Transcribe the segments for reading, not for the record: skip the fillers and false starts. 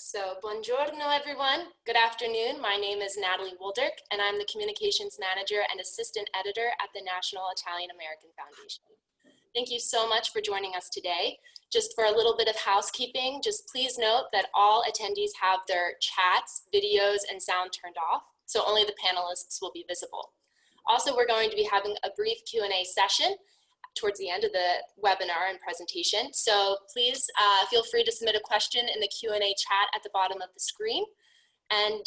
So, buongiorno everyone. Good afternoon. My name is Natalie Woldurk, and I'm the Communications Manager and Assistant Editor at the National Italian American Foundation. Thank you so much for joining us today. Just for a little bit of housekeeping, just please note that all attendees have their chats, videos, and sound turned off, so only the panelists will be visible. Also, we're going to be having a brief Q&A session towards the end of the webinar and presentation. So please feel free to submit a question in the Q&A chat at the bottom of the screen. And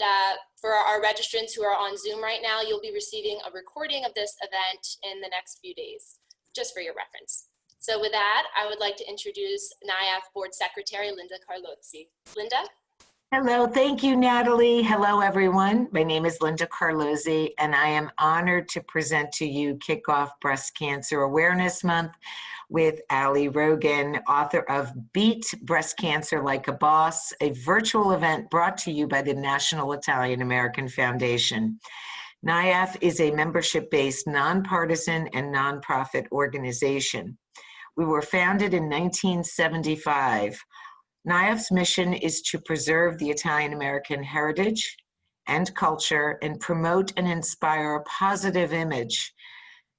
for our registrants who are on Zoom right now, you'll be receiving a recording of this event in the next few days, just for your reference. So with that, I would like to introduce NIAF Board Secretary Linda Carlozzi. Linda? Hello, thank you, Natalie. Hello, everyone. My name is Linda Carlozzi, and I am honored to present to you Kickoff Breast Cancer Awareness Month with Ali Rogin, author of Beat Breast Cancer Like a Boss, a virtual event brought to you by the National Italian American Foundation. NIAF is a membership-based, nonpartisan, and nonprofit organization. We were founded in 1975. NIAF's mission is to preserve the Italian American heritage and culture and promote and inspire a positive image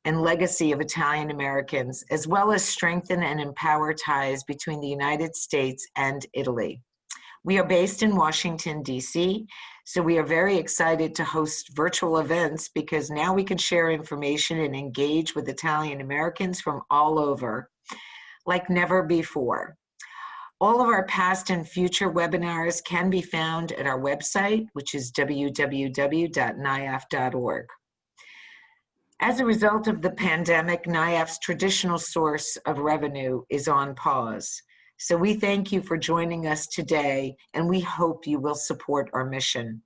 and legacy of Italian Americans, as well as strengthen and empower ties between the United States and Italy. We are based in Washington, D.C., so we are very excited to host virtual events because now we can share information and engage with Italian Americans from all over, like never before. All of our past and future webinars can be found at our website, which is www.niaf.org. As a result of the pandemic, NIAF's traditional source of revenue is on pause. So we thank you for joining us today, and we hope you will support our mission.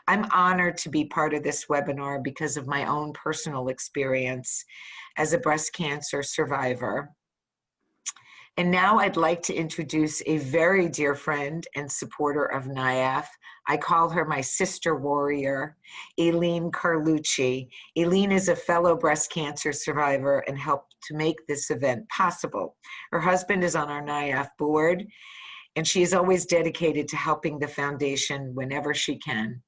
I'm honored to be part of this webinar because of my own personal experience as a breast cancer survivor. And now I'd like to introduce a very dear friend and supporter of NIAF. I call her my sister warrior, Aileen Carlucci. Aileen is a fellow breast cancer survivor and helped to make this event possible. Her husband is on our NIAF board, and she is always dedicated to helping the foundation whenever she can.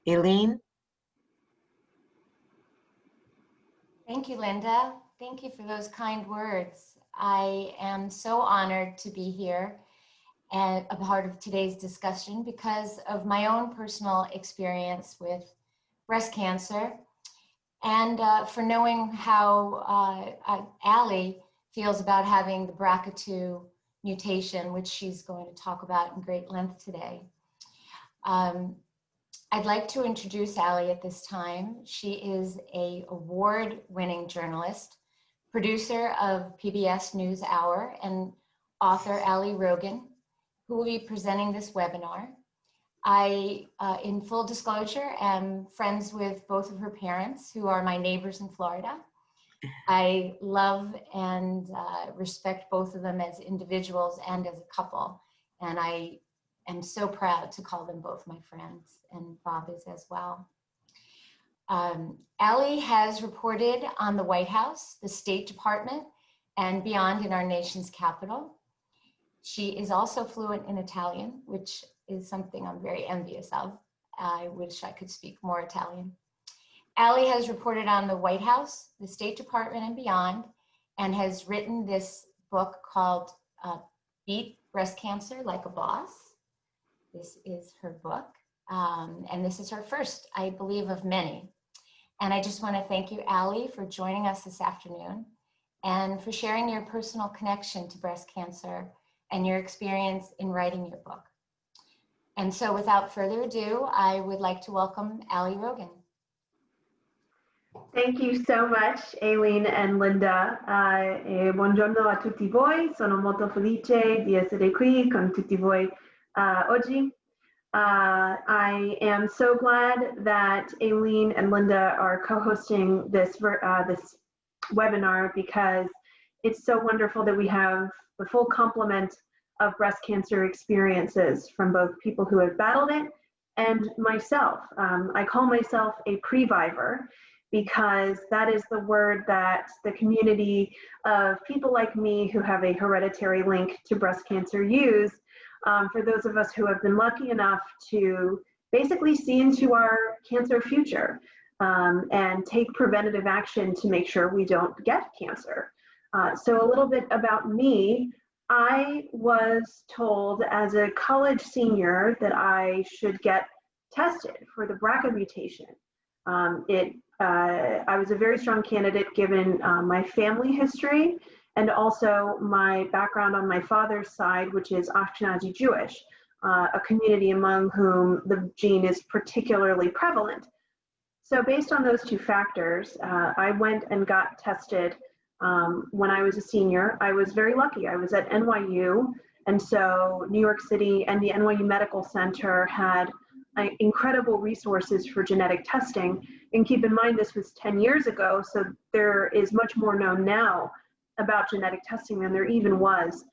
Aileen? Thank you, Linda. Thank you for those kind words. I am so honored to be here and a part of today's discussion because of my own personal experience with breast cancer and for knowing how Ali feels about having the BRCA2 mutation, which she's going to talk about in great length today. I'd like to introduce Ali at this time. She is an award-winning journalist, producer of PBS NewsHour, and author Ali Rogin, who will be presenting this webinar. I, in full disclosure, am friends with both of her parents, who are my neighbors in Florida. I love and respect both of them as individuals and as a couple, and I am so proud to call them both my friends, and Bob is as well. Ali has reported on the White House, the State Department, and beyond in our nation's capital. She is also fluent in Italian, which is something I'm very envious of. I wish I could speak more Italian. Ali has reported on the White House, the State Department, and beyond, and has written this book called Beat Breast Cancer Like a Boss. This is her book, and this is her first, I believe, of many. And I just want to thank you, Ali, for joining us this afternoon and for sharing your personal connection to breast cancer and your experience in writing your book. And so without further ado, I would like to welcome Ali Rogin. Thank you so much, Aileen and Linda. Buongiorno a tutti voi. Sono molto felice di essere qui con tutti voi oggi. I am so glad that Aileen and Linda are co-hosting this webinar because it's so wonderful that we have the full complement of breast cancer experiences from both people who have battled it and myself. I call myself a previvor because that is the word that the community of people like me who have a hereditary link to breast cancer use for those of us who have been lucky enough to basically see into our cancer future and take preventative action to make sure we don't get cancer. So a little bit about me. I was told as a college senior that I should get tested for the BRCA mutation. I was a very strong candidate given my family history and also my background on my father's side, which is Ashkenazi Jewish, a community among whom the gene is particularly prevalent. So based on those two factors, I went and got tested when I was a senior. I was very lucky. I was at NYU, and so New York City and the NYU Medical Center had incredible resources for genetic testing. And keep in mind, this was 10 years ago, so there is much more known now about genetic testing than there even was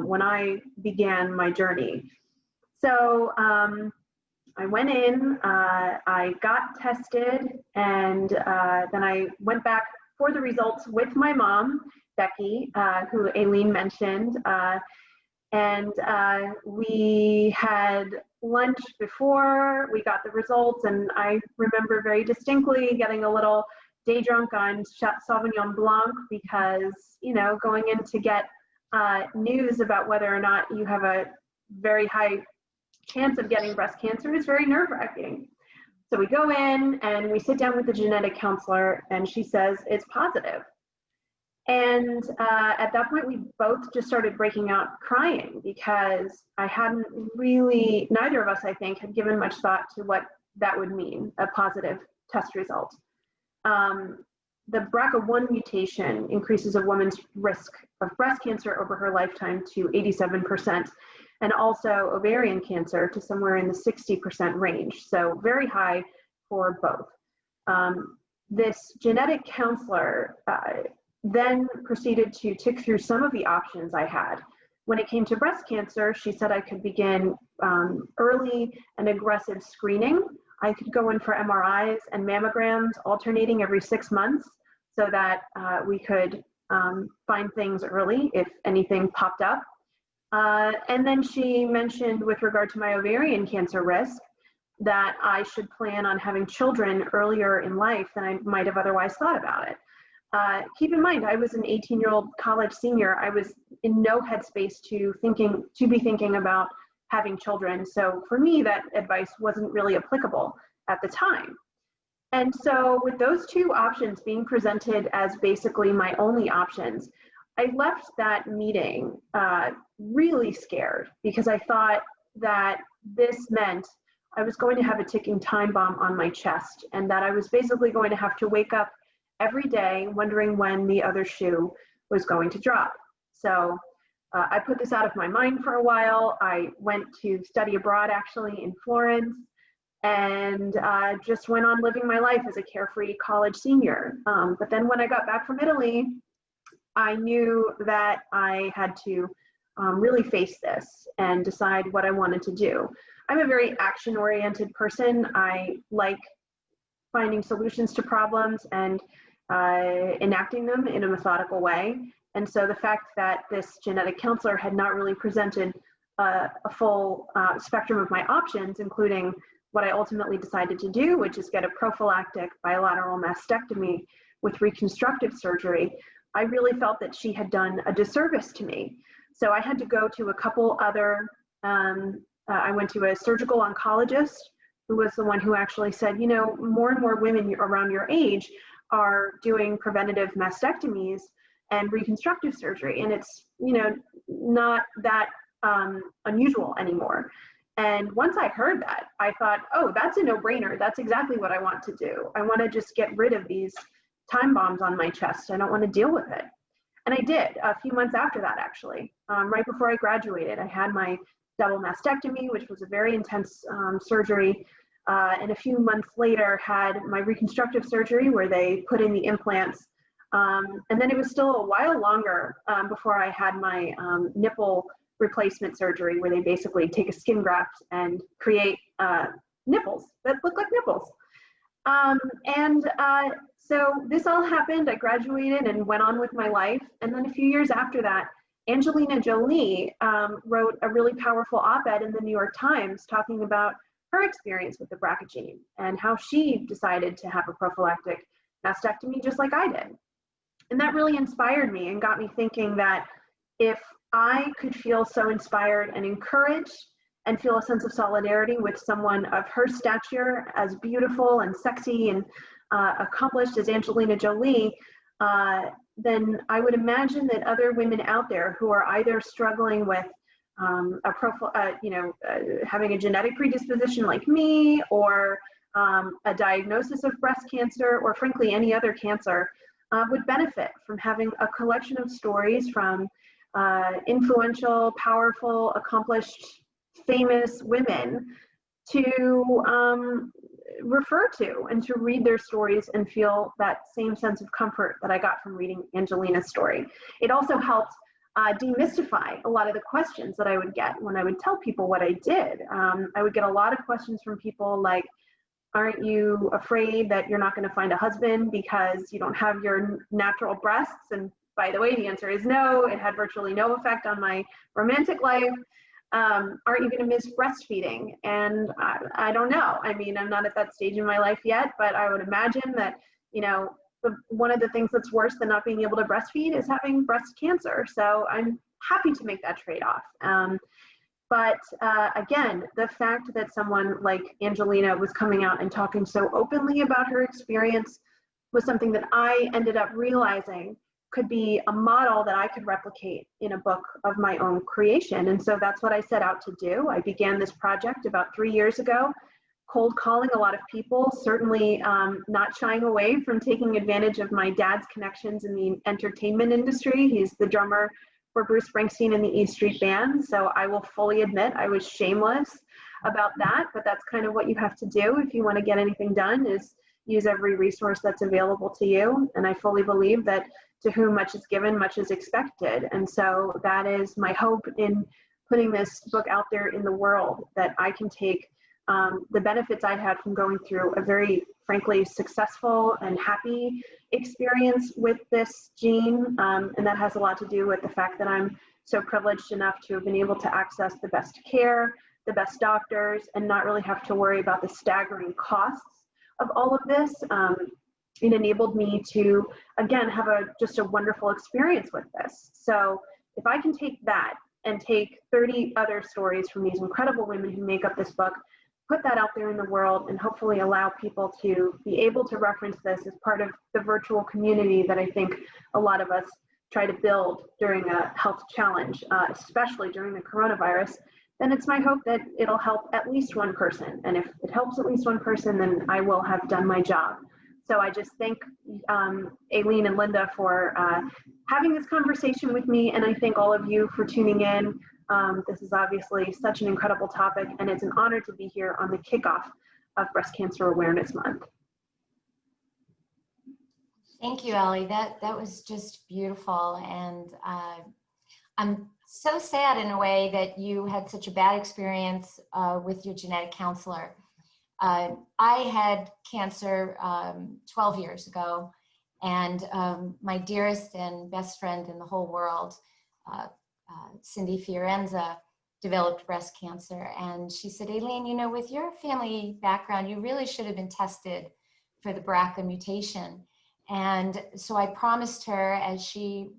when I began my journey. So I went in, I got tested, and then I went back for the results with my mom, Becky, who Aileen mentioned, and we had lunch before we got the results, and I remember very distinctly getting a little day drunk on Sauvignon Blanc because, you know, going in to get news about whether or not you have a very high chance of getting breast cancer is very nerve-wracking. So we go in and we sit down with the genetic counselor, and she says it's positive. And at that point, we both just started breaking out crying because I hadn't really, neither of us, I think, had given much thought to what that would mean, a positive test result. The BRCA1 mutation increases a woman's risk of breast cancer over her lifetime to 87%, and also ovarian cancer to somewhere in the 60% range. So very high for both. This genetic counselor then proceeded to tick through some of the options I had. When it came to breast cancer, she said I could begin early and aggressive screening. I could go in for MRIs and mammograms alternating every 6 months so that we could find things early if anything popped up. And then she mentioned with regard to my ovarian cancer risk that I should plan on having children earlier in life than I might have otherwise thought about it. Keep in mind, I was an 18-year-old college senior. I was in no headspace to be thinking about having children. So for me, that advice wasn't really applicable at the time. And so with those two options being presented as basically my only options, I left that meeting really scared because I thought that this meant I was going to have a ticking time bomb on my chest and that I was basically going to have to wake up every day wondering when the other shoe was going to drop. So I put this out of my mind for a while. I went to study abroad actually in Florence and just went on living my life as a carefree college senior. But then when I got back from Italy, I knew that I had to really face this and decide what I wanted to do. I'm a very action-oriented person. I like finding solutions to problems and enacting them in a methodical way. And so the fact that this genetic counselor had not really presented a full spectrum of my options, including what I ultimately decided to do, which is get a prophylactic bilateral mastectomy with reconstructive surgery, I really felt that she had done a disservice to me. So I had to go to a couple other, I went to a surgical oncologist who was the one who actually said, you know, more and more women around your age are doing preventative mastectomies and reconstructive surgery. And it's, you know, not that unusual anymore. And once I heard that, I thought, oh, that's a no-brainer. That's exactly what I want to do. I want to just get rid of these time bombs on my chest. I don't want to deal with it. And I did a few months after that, actually. Right before I graduated, I had my double mastectomy, which was a very intense surgery. And a few months later had my reconstructive surgery where they put in the implants. And then it was still a while longer before I had my nipple replacement surgery where they basically take a skin graft and create nipples that look like nipples. So this all happened. I graduated and went on with my life. And then a few years after that, Angelina Jolie wrote a really powerful op-ed in the New York Times talking about her experience with the BRCA gene and how she decided to have a prophylactic mastectomy just like I did. And that really inspired me and got me thinking that if I could feel so inspired and encouraged and feel a sense of solidarity with someone of her stature, as beautiful and sexy and accomplished as Angelina Jolie, then I would imagine that other women out there who are either struggling with having a genetic predisposition like me, or a diagnosis of breast cancer, or frankly any other cancer, would benefit from having a collection of stories from influential, powerful, accomplished, famous women to refer to and to read their stories and feel that same sense of comfort that I got from reading Angelina's story. It also helped demystify a lot of the questions that I would get when I would tell people what I did. I would get a lot of questions from people like, aren't you afraid that you're not going to find a husband because you don't have your natural breasts? And by the way, the answer is no. It had virtually no effect on my romantic life. Aren't you going to miss breastfeeding? And I don't know. I mean, I'm not at that stage in my life yet, but I would imagine that, one of the things that's worse than not being able to breastfeed is having breast cancer. So I'm happy to make that trade-off. But again, the fact that someone like Angelina was coming out and talking so openly about her experience was something that I ended up realizing could be a model that I could replicate in a book of my own creation. And so that's what I set out to do. I began this project about 3 years ago, cold calling a lot of people, certainly not shying away from taking advantage of my dad's connections in the entertainment industry. He's the drummer for Bruce Springsteen and the E Street Band. So I will fully admit I was shameless about that, but that's kind of what you have to do if you want to get anything done, is use every resource that's available to you. And I fully believe that to whom much is given, much is expected. And so that is my hope in putting this book out there in the world, that I can take the benefits I've had from going through a very, frankly, successful and happy experience with this gene. And that has a lot to do with the fact that I'm so privileged enough to have been able to access the best care, the best doctors, and not really have to worry about the staggering costs of all of this. It enabled me to, again, have just a wonderful experience with this. So if I can take that and take 30 other stories from these incredible women who make up this book, put that out there in the world, and hopefully allow people to be able to reference this as part of the virtual community that I think a lot of us try to build during a health challenge, especially during the coronavirus, then it's my hope that it'll help at least one person. And if it helps at least one person, then I will have done my job. So I just thank Aileen and Linda for having this conversation with me, and I thank all of you for tuning in. This is obviously such an incredible topic, and it's an honor to be here on the kickoff of Breast Cancer Awareness Month. Thank you, Ali. That was just beautiful, and I'm so sad in a way that you had such a bad experience with your genetic counselor. I had cancer 12 years ago, and my dearest and best friend in the whole world, Cindy Fiorenza, developed breast cancer. And she said, Aileen, with your family background, you really should have been tested for the BRCA mutation. And so I promised her, as she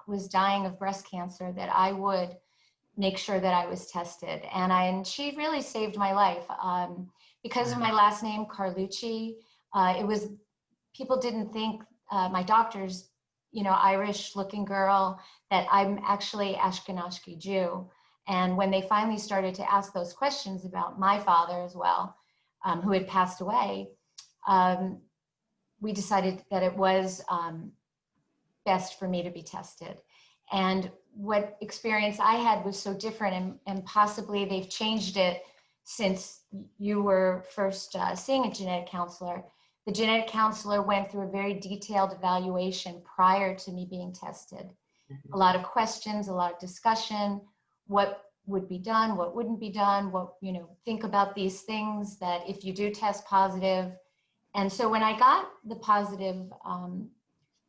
was dying of breast cancer, that I would make sure that I was tested. And she really saved my life. Because of my last name, Carlucci, people didn't think, my doctors, Irish looking girl, that I'm actually Ashkenazi Jew. And when they finally started to ask those questions about my father as well, who had passed away, we decided that it was best for me to be tested. And what experience I had was so different, and possibly they've changed it since you were first seeing a genetic counselor. The genetic counselor went through a very detailed evaluation prior to me being tested. A lot of questions, a lot of discussion, what would be done, what wouldn't be done, what, think about these things that if you do test positive. And so when I got the positive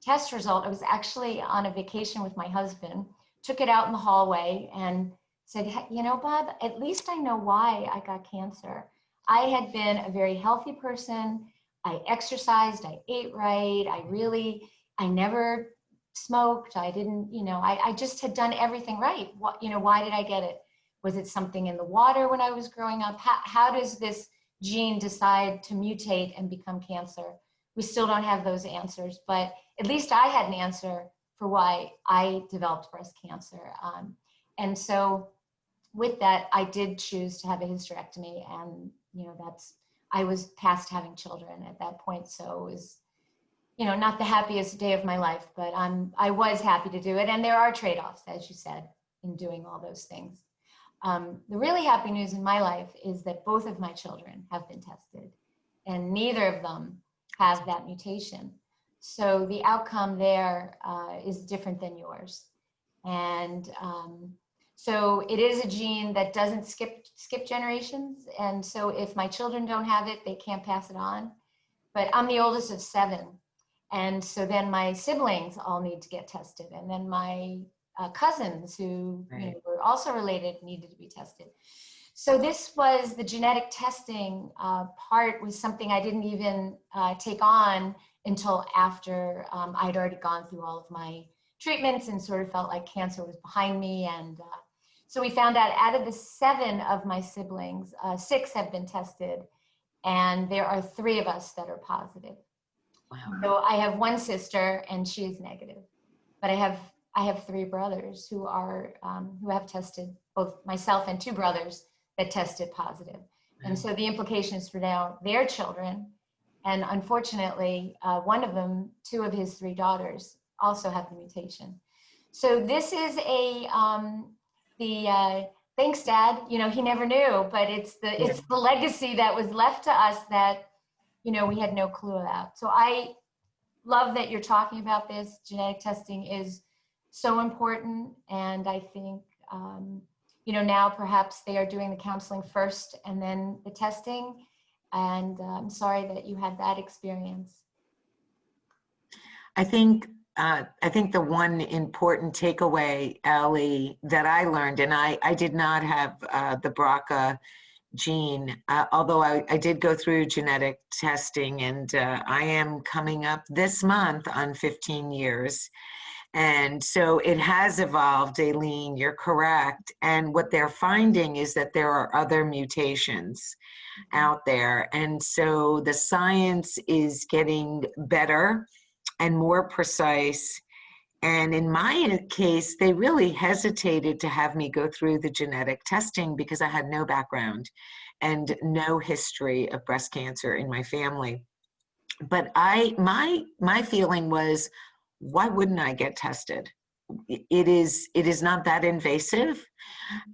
test result, I was actually on a vacation with my husband, took it out in the hallway and said, you know, Bob, at least I know why I got cancer. I had been a very healthy person. I exercised, I ate right. I never smoked. I didn't, I just had done everything right. Why did I get it? Was it something in the water when I was growing up? How does this gene decide to mutate and become cancer? We still don't have those answers, but at least I had an answer for why I developed breast cancer. And so with that, I did choose to have a hysterectomy, and I was past having children at that point, so it was not the happiest day of my life, but I was happy to do it. And there are trade-offs, as you said, in doing all those things. The really happy news in my life is that both of my children have been tested, and neither of them have that mutation. So the outcome there is different than yours. And so it is a gene that doesn't skip generations. And so if my children don't have it, they can't pass it on. But I'm the oldest of 7. And so then my siblings all need to get tested. And then my cousins who were also related needed to be tested. So this was the genetic testing part was something I didn't even take on until after I'd already gone through all of my treatments and sort of felt like cancer was behind me. And so we found out of the 7 of my siblings, 6 have been tested, and there are 3 of us that are positive. Wow. So I have one sister and she is negative, but I have 3 brothers who have tested, both myself and 2 brothers that tested positive. And so the implications for now, their children, and unfortunately, one of them, 2 of his 3 daughters also have the mutation. So this is thanks, Dad. He never knew, but it's the legacy that was left to us that we had no clue about. So I love that you're talking about this. Genetic testing is so important, and I think now perhaps they are doing the counseling first and then the testing. And I'm sorry that you had that experience. I think the one important takeaway, Ali, that I learned, and I did not have the BRCA gene, although I did go through genetic testing, and I am coming up this month on 15 years. And so it has evolved, Aileen, you're correct. And what they're finding is that there are other mutations out there. And so the science is getting better and more precise. And in my case, they really hesitated to have me go through the genetic testing because I had no background and no history of breast cancer in my family. But my feeling was, why wouldn't I get tested? It is not that invasive.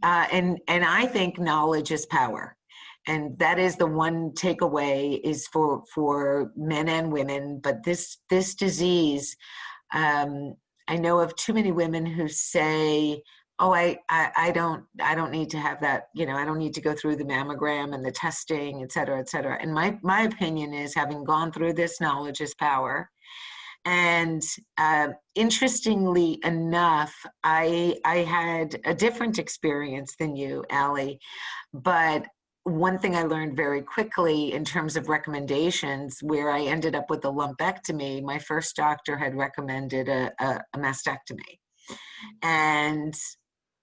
And I think knowledge is power. And that is the one takeaway is for men and women. But this disease, I know of too many women who say, oh, I don't need to have that, I don't need to go through the mammogram and the testing, et cetera, et cetera. And my opinion is, having gone through this, knowledge is power. And interestingly enough, I had a different experience than you, Ali, but one thing I learned very quickly in terms of recommendations, where I ended up with a lumpectomy, my first doctor had recommended a mastectomy. And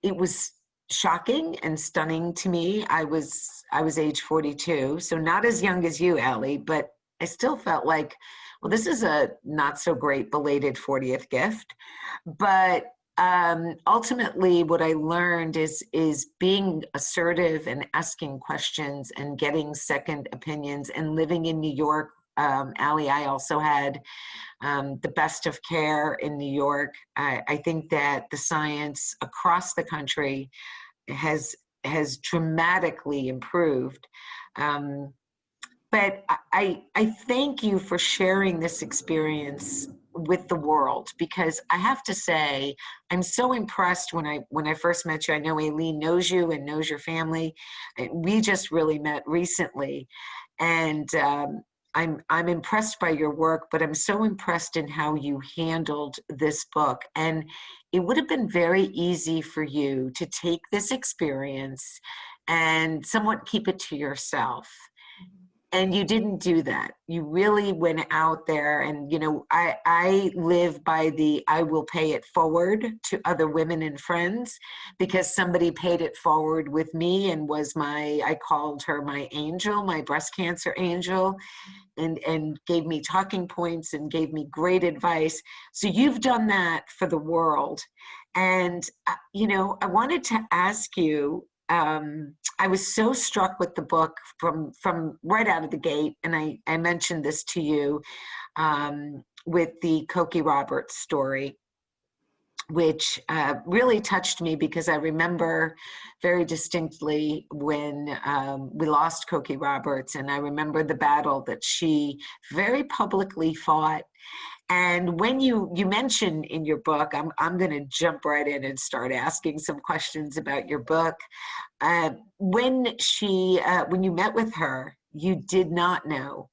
it was shocking and stunning to me. I was age 42, so not as young as you, Ali, but I still felt like, well, this is a not so great belated 40th gift. But ultimately what I learned is being assertive and asking questions and getting second opinions, and living in New York. Ali, I also had the best of care in New York. I think that the science across the country has dramatically improved. But I thank you for sharing this experience with the world, because I have to say, I'm so impressed when I first met you. I know Aileen knows you and knows your family. We just really met recently. And I'm impressed by your work, but I'm so impressed in how you handled this book. And it would have been very easy for you to take this experience and somewhat keep it to yourself. And you didn't do that. You really went out there, and I live by the I will pay it forward to other women and friends, because somebody paid it forward with me and was I called her my angel, my breast cancer angel, and gave me talking points and gave me great advice. So you've done that for the world. And I wanted to ask you, I was so struck with the book from right out of the gate, and I mentioned this to you with the Cokie Roberts story, which really touched me, because I remember very distinctly when we lost Cokie Roberts, and I remember the battle that she very publicly fought. And when you mention in your book, I'm going to jump right in and start asking some questions about your book. When you met with her, you did not know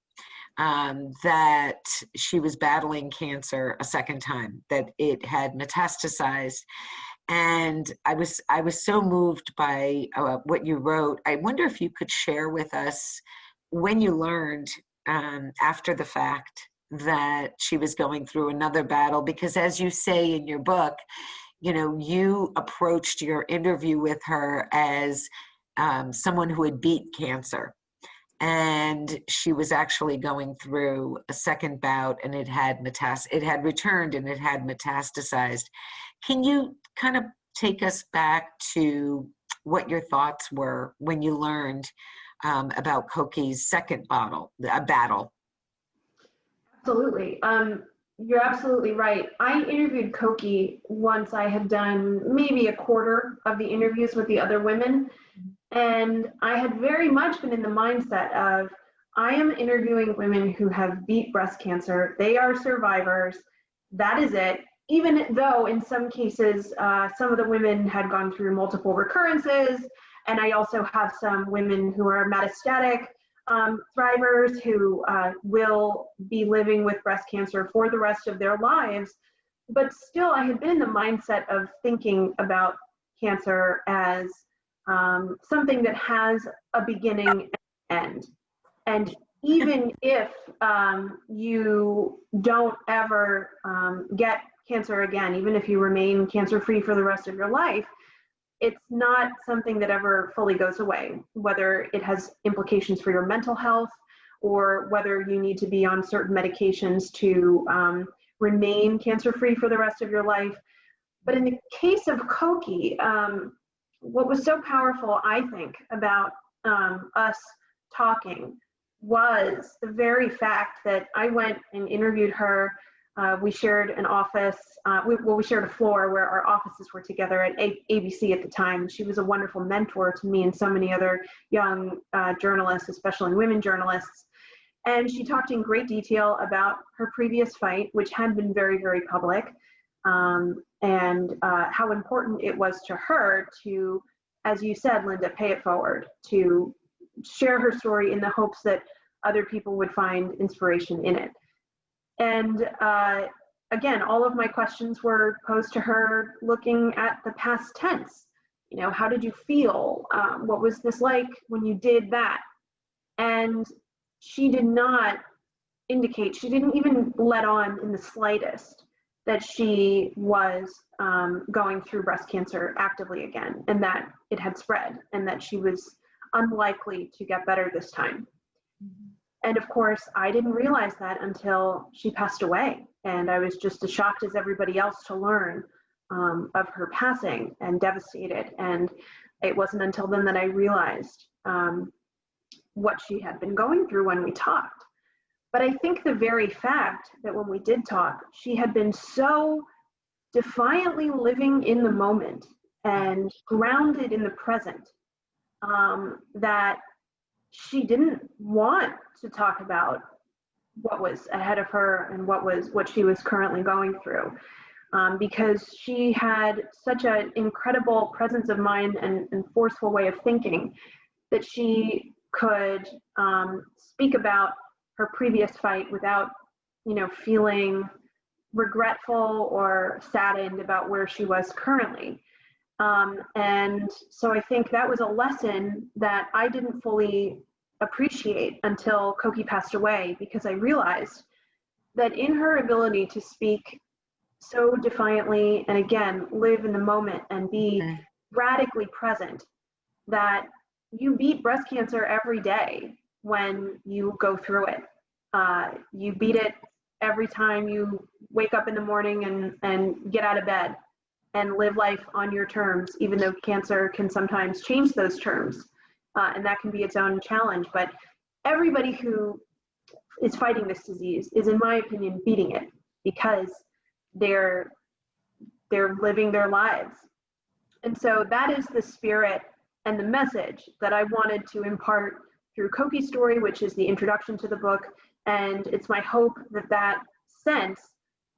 that she was battling cancer a second time, that it had metastasized. And I was so moved by what you wrote. I wonder if you could share with us when you learned after the fact that she was going through another battle, because as you say in your book, you approached your interview with her as someone who had beat cancer. And she was actually going through a second bout, and it had returned and it had metastasized. Can you kind of take us back to what your thoughts were when you learned about Cokie's second battle? Absolutely. You're absolutely right. I interviewed Cokie once I had done maybe a quarter of the interviews with the other women. And I had very much been in the mindset of, I am interviewing women who have beat breast cancer. They are survivors. That is it. Even though in some cases, some of the women had gone through multiple recurrences. And I also have some women who are metastatic thrivers who will be living with breast cancer for the rest of their lives. But still, I had been in the mindset of thinking about cancer as something that has a beginning and end. And even if you don't ever get cancer again, even if you remain cancer-free for the rest of your life, it's not something that ever fully goes away, whether it has implications for your mental health or whether you need to be on certain medications to remain cancer-free for the rest of your life. But in the case of Cokie, what was so powerful, I think, about us talking was the very fact that I went and interviewed her. We shared an office, we shared a floor where our offices were together at ABC at the time. She was a wonderful mentor to me and so many other young journalists, especially women journalists. And she talked in great detail about her previous fight, which had been very, very public, and how important it was to her to, as you said, Linda, pay it forward, to share her story in the hopes that other people would find inspiration in it. And again, all of my questions were posed to her looking at the past tense. How did you feel? What was this like when you did that? And she did not indicate, she didn't even let on in the slightest that she was going through breast cancer actively again, and that it had spread, and that she was unlikely to get better this time. And of course, I didn't realize that until she passed away. And I was just as shocked as everybody else to learn of her passing, and devastated. And it wasn't until then that I realized what she had been going through when we talked. But I think the very fact that when we did talk, she had been so defiantly living in the moment and grounded in the present that she didn't want to talk about what was ahead of her and what she was currently going through, because she had such an incredible presence of mind and forceful way of thinking that she could speak about her previous fight without, feeling regretful or saddened about where she was currently. And so I think that was a lesson that I didn't fully appreciate until Koki passed away, because I realized that in her ability to speak so defiantly and again, live in the moment and be radically present, that you beat breast cancer every day when you go through it. You beat it every time you wake up in the morning and get out of bed and live life on your terms, even though cancer can sometimes change those terms. And that can be its own challenge. But everybody who is fighting this disease is, in my opinion, beating it, because they're living their lives. And so that is the spirit and the message that I wanted to impart through Koki's story, which is the introduction to the book. And it's my hope that that sense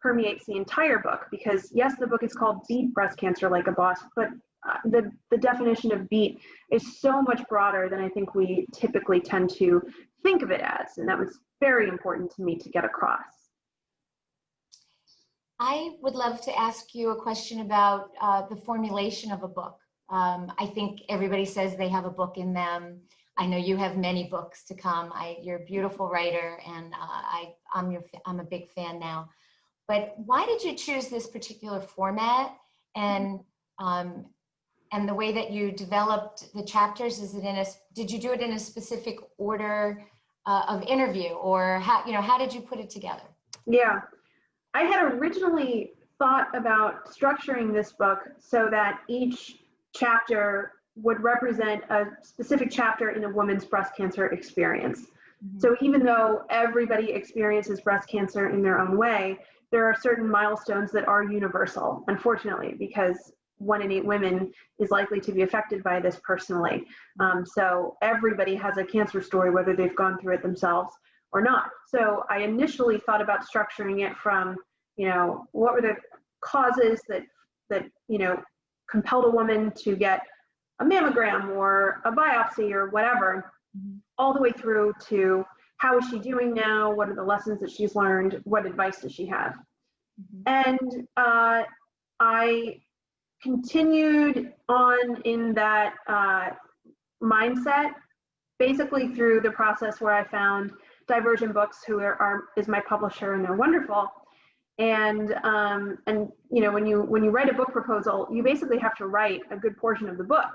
permeates the entire book, because yes, the book is called Beat Breast Cancer Like a Boss, but the definition of beat is so much broader than I think we typically tend to think of it as. And that was very important to me to get across. I would love to ask you a question about the formulation of a book. I think everybody says they have a book in them. I know you have many books to come. You're a beautiful writer, and I'm a big fan now. But why did you choose this particular format, and the way that you developed the chapters? Did you do it in a specific order of interview, or how did you put it together? Yeah, I had originally thought about structuring this book so that each chapter would represent a specific chapter in a woman's breast cancer experience. Mm-hmm. So even though everybody experiences breast cancer in their own way, there are certain milestones that are universal, unfortunately, because 1 in 8 women is likely to be affected by this personally. So everybody has a cancer story, whether they've gone through it themselves or not. So I initially thought about structuring it from, what were the causes that compelled a woman to get a mammogram or a biopsy or whatever, all the way through to how is she doing now? What are the lessons that she's learned? What advice does she have? And I continued on in that mindset, basically through the process where I found Divergent Books, who is my publisher, and they're wonderful. And when you write a book proposal, you basically have to write a good portion of the book.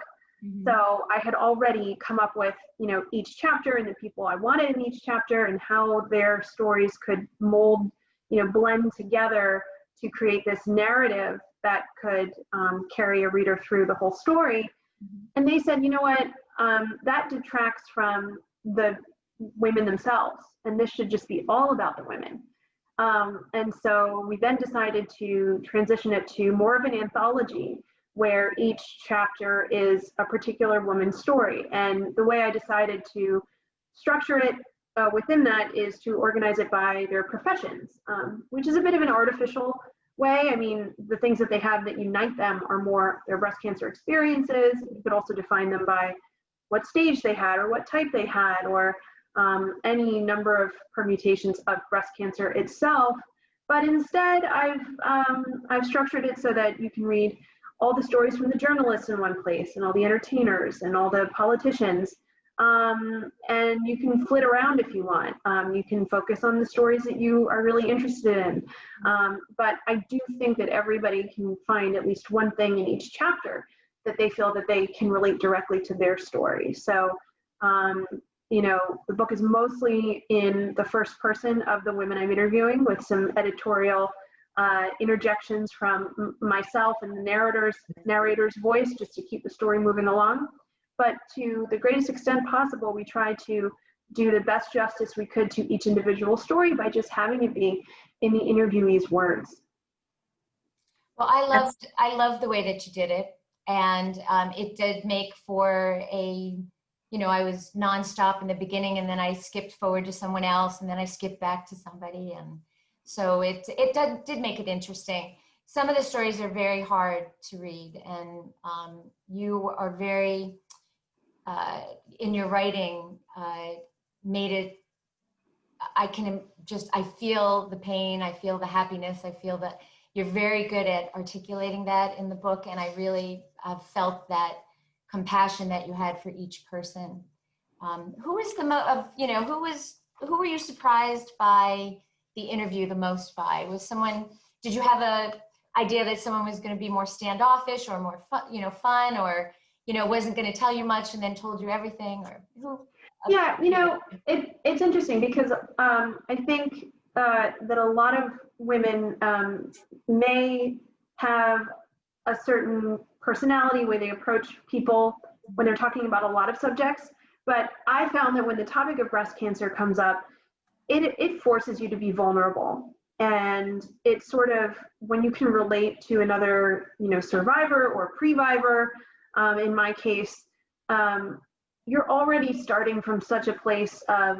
Mm-hmm. So I had already come up with, each chapter and the people I wanted in each chapter and how their stories could mold, blend together to create this narrative that could carry a reader through the whole story. Mm-hmm. And they said, that detracts from the women themselves, and this should just be all about the women. And so we then decided to transition it to more of an anthology, where each chapter is a particular woman's story. And the way I decided to structure it within that is to organize it by their professions, which is a bit of an artificial way. I mean, the things that they have that unite them are more their breast cancer experiences. You could also define them by what stage they had or what type they had, or any number of permutations of breast cancer itself. But instead, I've structured it so that you can read all the stories from the journalists in one place, and all the entertainers and all the politicians. And you can flit around if you want. You can focus on the stories that you are really interested in. But I do think that everybody can find at least one thing in each chapter that they feel that they can relate directly to their story. So, the book is mostly in the first person of the women I'm interviewing, with some editorial interjections from myself and the narrator's voice, just to keep the story moving along. But to the greatest extent possible, we try to do the best justice we could to each individual story by just having it be in the interviewee's words. Well, I loved the way that you did it, and it did make for a, I was nonstop in the beginning, and then I skipped forward to someone else, and then I skipped back to somebody, and so it did make it interesting. Some of the stories are very hard to read, and you are very, in your writing, made it I feel the pain, I feel the happiness, I feel that you're very good at articulating that in the book, and I really felt that compassion that you had for each person. Who was who were you surprised by the interview the most by? Did you have a idea that someone was going to be more standoffish or more fun, or wasn't going to tell you much and then told you everything, or who? Yeah, it's interesting because I think that a lot of women may have a certain personality where they approach people when they're talking about a lot of subjects. But I found that when the topic of breast cancer comes up, it forces you to be vulnerable. And it's sort of when you can relate to another, survivor or previvor, in my case, you're already starting from such a place of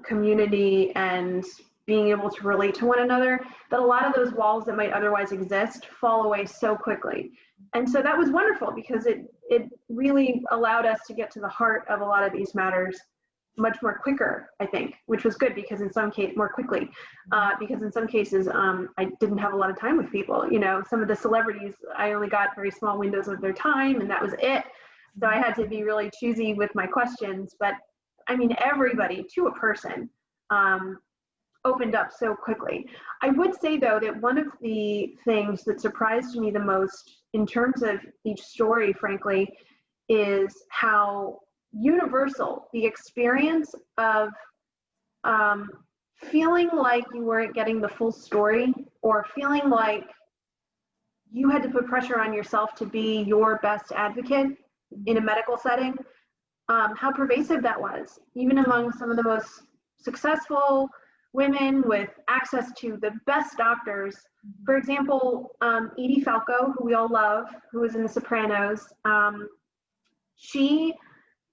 community and being able to relate to one another that a lot of those walls that might otherwise exist fall away so quickly. And so that was wonderful because it really allowed us to get to the heart of a lot of these matters much more quicker, I think, which was good because in some cases, more quickly, because in some cases, I didn't have a lot of time with people. Some of the celebrities, I only got very small windows of their time and that was it. So I had to be really choosy with my questions, but I mean, everybody to a person opened up so quickly. I would say though, that one of the things that surprised me the most in terms of each story, frankly, is how universal the experience of feeling like you weren't getting the full story or feeling like you had to put pressure on yourself to be your best advocate in a medical setting, how pervasive that was, even among some of the most successful women with access to the best doctors. For example, Edie Falco, who we all love, who was in The Sopranos, she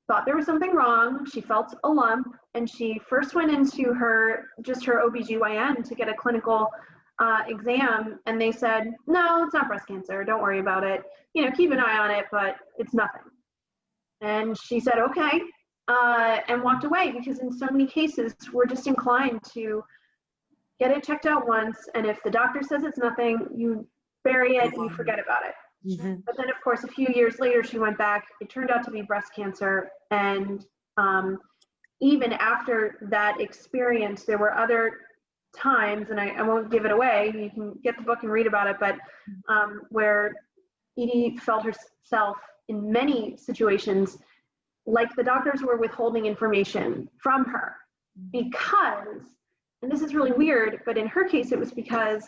thought there was something wrong. She felt a lump, and she first went into her OBGYN to get a clinical exam, and they said, no, it's not breast cancer. Don't worry about it. Keep an eye on it, but it's nothing. And she said, okay, and walked away because in so many cases, we're just inclined to get it checked out once. And if the doctor says it's nothing, you bury it and you forget about it. Mm-hmm. But then, of course, a few years later, she went back. It turned out to be breast cancer. And even after that experience, there were other times, and I won't give it away. You can get the book and read about it, but where Edie felt herself in many situations like the doctors were withholding information from her because, and this is really weird, but in her case, it was because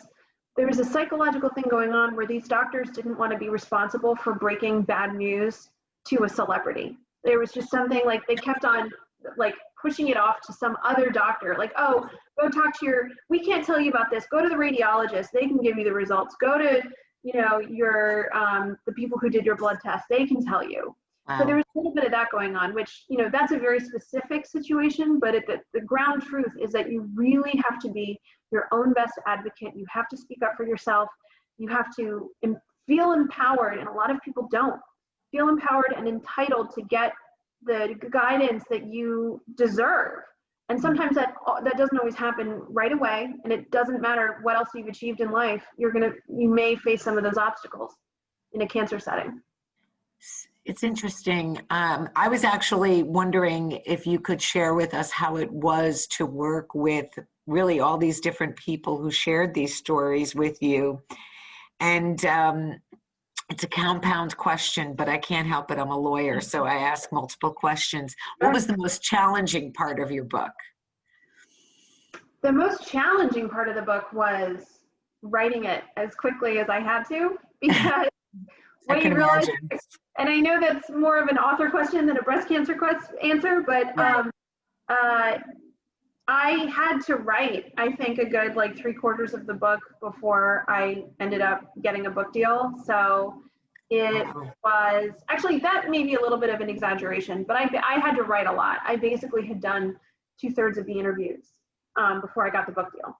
there was a psychological thing going on where these doctors didn't want to be responsible for breaking bad news to a celebrity. There was just something like they kept on like pushing it off to some other doctor, like, oh, go talk to we can't tell you about this. Go to the radiologist. They can give you the results. Go to, the people who did your blood test. They can tell you. Wow. So there was a little bit of that going on, which, that's a very specific situation, but the ground truth is that you really have to be your own best advocate. You have to speak up for yourself. You have to feel empowered, and a lot of people don't feel empowered and entitled to get the guidance that you deserve. And sometimes that doesn't always happen right away, and it doesn't matter what else you've achieved in life. You may face some of those obstacles in a cancer setting. It's interesting. I was actually wondering if you could share with us how it was to work with really all these different people who shared these stories with you. And it's a compound question, but I can't help it. I'm a lawyer, so I ask multiple questions. What was the most challenging part of your book? The most challenging part of the book was writing it as quickly as I had to, because what you realize, and I know that's more of an author question than a breast cancer answer, but I had to write, I think, a good 3/4 of the book before I ended up getting a book deal. So it was actually, that may be a little bit of an exaggeration, but I had to write a lot. I basically had done 2/3 of the interviews before I got the book deal.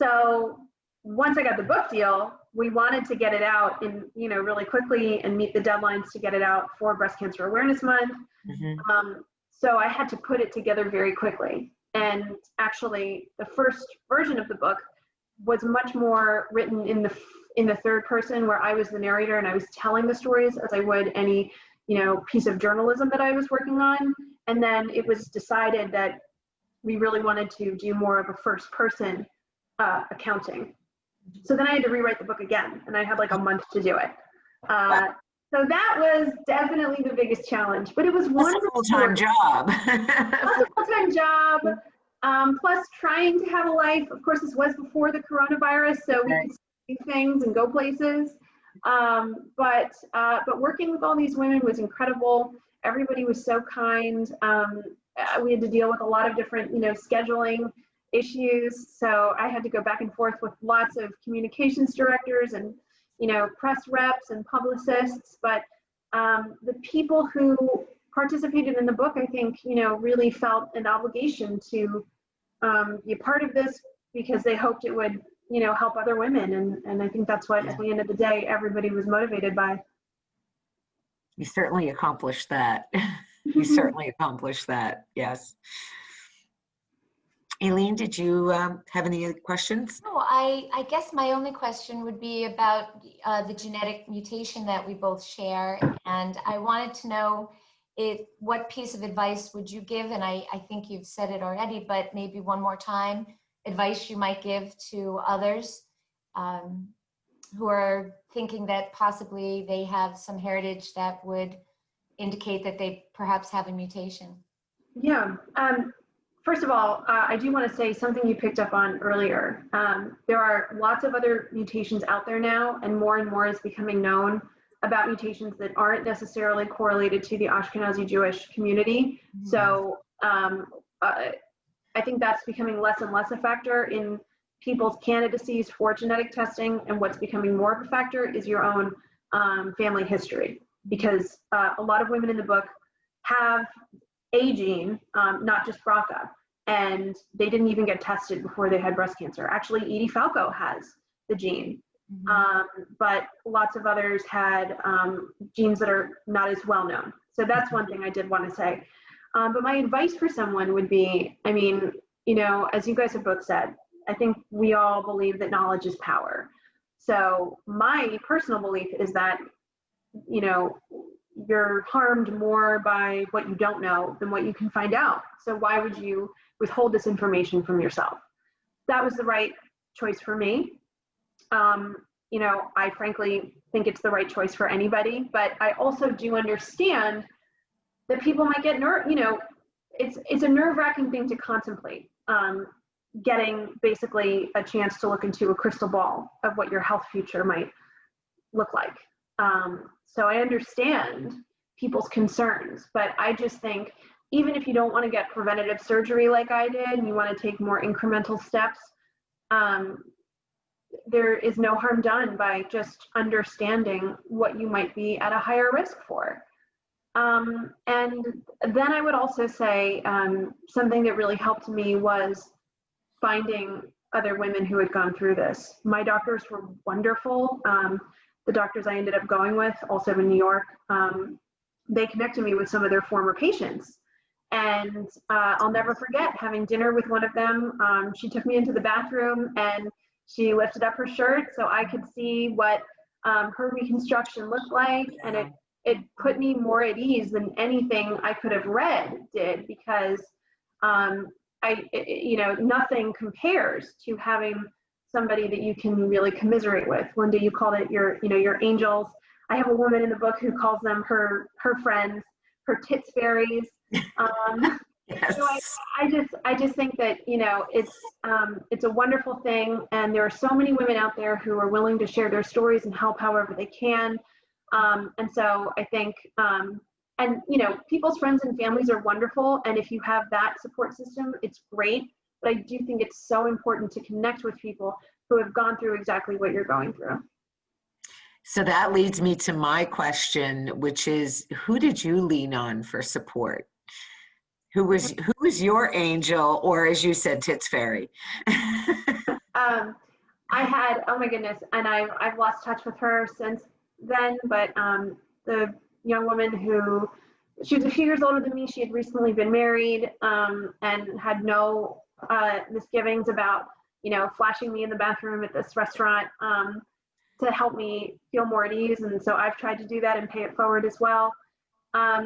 So once I got the book deal, we wanted to get it out in, really quickly and meet the deadlines to get it out for Breast Cancer Awareness Month. Mm-hmm. So I had to put it together very quickly. And actually, the first version of the book was much more written in the third person, where I was the narrator and I was telling the stories as I would any, piece of journalism that I was working on. And then it was decided that we really wanted to do more of a first person accounting. So then I had to rewrite the book again, and I had like a month to do it. So that was definitely the biggest challenge, but it was wonderful. That's a full-time job. That's a full-time job. Plus trying to have a life. Of course, this was before the coronavirus, so we could do things and go places. But working with all these women was incredible. Everybody was so kind. We had to deal with a lot of different, scheduling issues. So I had to go back and forth with lots of communications directors and, press reps and publicists. But the people who participated in the book, I think, really felt an obligation to be a part of this because they hoped it would, help other women. And I think that's what, at the end of the day, everybody was motivated by. You certainly accomplished that. You certainly accomplished that, yes. Aileen, did you have any questions? No, I guess my only question would be about the genetic mutation that we both share. And I wanted to know what piece of advice would you give? And I think you've said it already, but maybe one more time, advice you might give to others who are thinking that possibly they have some heritage that would indicate that they perhaps have a mutation. Yeah. First of all, I do want to say something you picked up on earlier. There are lots of other mutations out there now, and more is becoming known about mutations that aren't necessarily correlated to the Ashkenazi Jewish community. Mm-hmm. So I think that's becoming less and less a factor in people's candidacies for genetic testing, and what's becoming more of a factor is your own family history, because a lot of women in the book have a gene, not just BRCA, and they didn't even get tested before they had breast cancer. Actually, Edie Falco has the gene, but lots of others had genes that are not as well known. So that's one thing I did want to say. But my advice for someone would be, I mean, as you guys have both said, I think we all believe that knowledge is power. So my personal belief is that, you're harmed more by what you don't know than what you can find out. So why would you withhold this information from yourself? That was the right choice for me. I frankly think it's the right choice for anybody, but I also do understand that people might get it's a nerve-wracking thing to contemplate, getting basically a chance to look into a crystal ball of what your health future might look like. So I understand people's concerns, but I just think even if you don't want to get preventative surgery like I did, and you want to take more incremental steps, there is no harm done by just understanding what you might be at a higher risk for. And then I would also say something that really helped me was finding other women who had gone through this. My doctors were wonderful. The doctors I ended up going with, also in New York, they connected me with some of their former patients. And I'll never forget having dinner with one of them. She took me into the bathroom and she lifted up her shirt so I could see what her reconstruction looked like. And it put me more at ease than anything I could have read did, because nothing compares to having somebody that you can really commiserate with. Linda, you called it your angels. I have a woman in the book who calls them her friends, her tits fairies. Yes. So I just think that it's a wonderful thing, and there are so many women out there who are willing to share their stories and help however they can. And so I think people's friends and families are wonderful, and if you have that support system, it's great. But I do think it's so important to connect with people who have gone through exactly what you're going through. So that leads me to my question, which is, who did you lean on for support? Who was your angel, or as you said, tits fairy? I had, oh my goodness, and I've lost touch with her since then, but the young woman who she was a few years older than me. She had recently been married and had no misgivings about, flashing me in the bathroom at this restaurant to help me feel more at ease. And so I've tried to do that and pay it forward as well.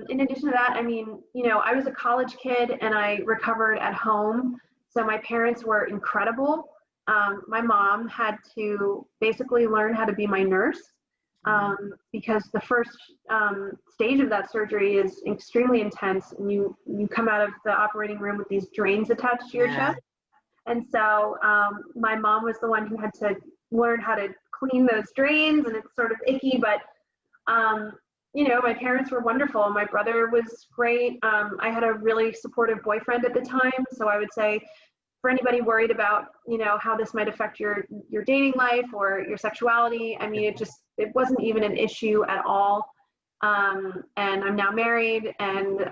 In addition to that, I was a college kid and I recovered at home. So my parents were incredible. My mom had to basically learn how to be my nurse because the first stage of that surgery is extremely intense, and you come out of the operating room with these drains attached to your chest. And so my mom was the one who had to learn how to clean those drains, and it's sort of icky, but my parents were wonderful. My brother was great. I had a really supportive boyfriend at the time. So I would say, for anybody worried about, how this might affect your dating life or your sexuality, it wasn't even an issue at all. And I'm now married. And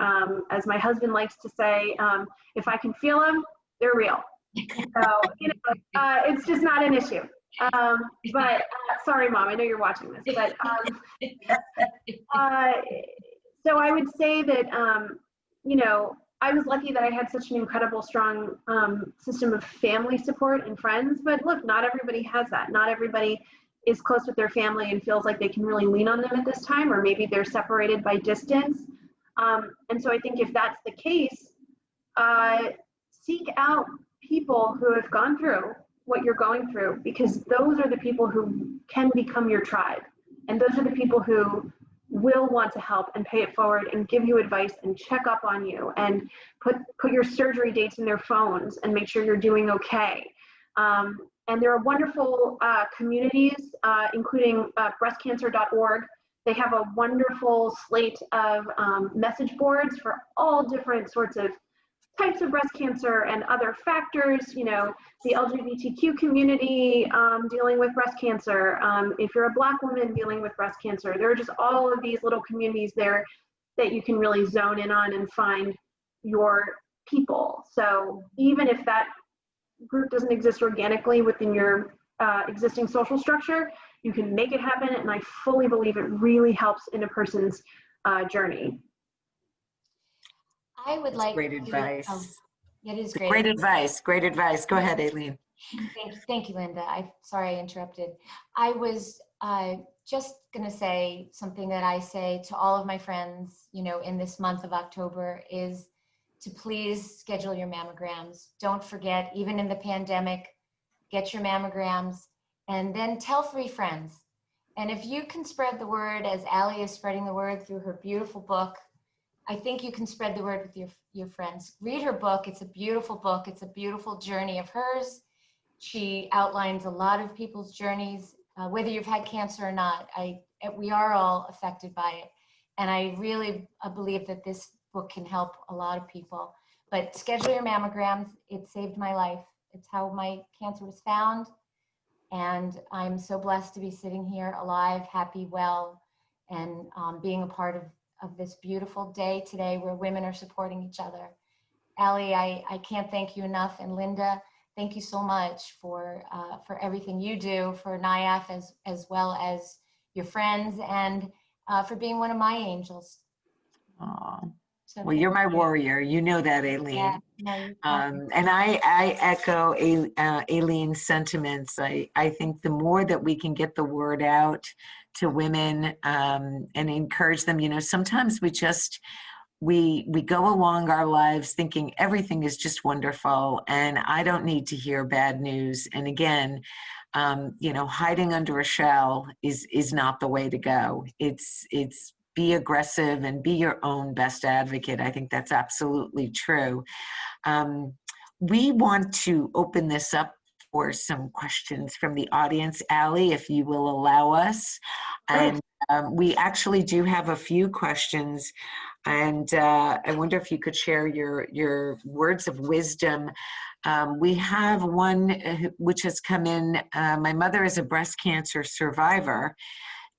as my husband likes to say, if I can feel them, they're real. So, it's just not an issue. But sorry, Mom, I know you're watching this, but so I would say that, I was lucky that I had such an incredible, strong system of family support and friends. But look, not everybody has that. Not everybody is close with their family and feels like they can really lean on them at this time, or maybe they're separated by distance. And so I think if that's the case, seek out people who have gone through what you're going through, because those are the people who can become your tribe. And those are the people who will want to help and pay it forward and give you advice and check up on you and put your surgery dates in their phones and make sure you're doing okay. And there are wonderful communities, including breastcancer.org. They have a wonderful slate of message boards for all different sorts of types of breast cancer and other factors, the LGBTQ community dealing with breast cancer. If you're a Black woman dealing with breast cancer, there are just all of these little communities there that you can really zone in on and find your people. So even if that group doesn't exist organically within your existing social structure, you can make it happen. And I fully believe it really helps in a person's journey. I would like great advice. It is great. Great advice. Great advice. Go ahead, Aileen. Thank you, Linda. Sorry I interrupted. I was just going to say something that I say to all of my friends, in this month of October, is to please schedule your mammograms. Don't forget, even in the pandemic, get your mammograms and then tell 3 friends. And if you can spread the word, as Ali is spreading the word through her beautiful book, I think you can spread the word with your friends. Read her book. It's a beautiful book. It's a beautiful journey of hers. She outlines a lot of people's journeys, whether you've had cancer or not. We are all affected by it. And I really believe that this book can help a lot of people. But schedule your mammograms. It saved my life. It's how my cancer was found. And I'm so blessed to be sitting here alive, happy, well, and being a part of this beautiful day today where women are supporting each other. Ali, I can't thank you enough. And Linda, thank you so much for everything you do for NIAF as well as your friends, and for being one of my angels. Aww. So well, you're my warrior. You know that, Aileen. Yeah, no, and I echo Aileen's sentiments. I think the more that we can get the word out to women and encourage them, sometimes we go along our lives thinking everything is just wonderful and I don't need to hear bad news. And again, hiding under a shell is not the way to go. It's be aggressive and be your own best advocate. I think that's absolutely true. We want to open this up for some questions from the audience. Ali, if you will allow us. And we actually do have a few questions. And I wonder if you could share your words of wisdom. We have one which has come in. My mother is a breast cancer survivor,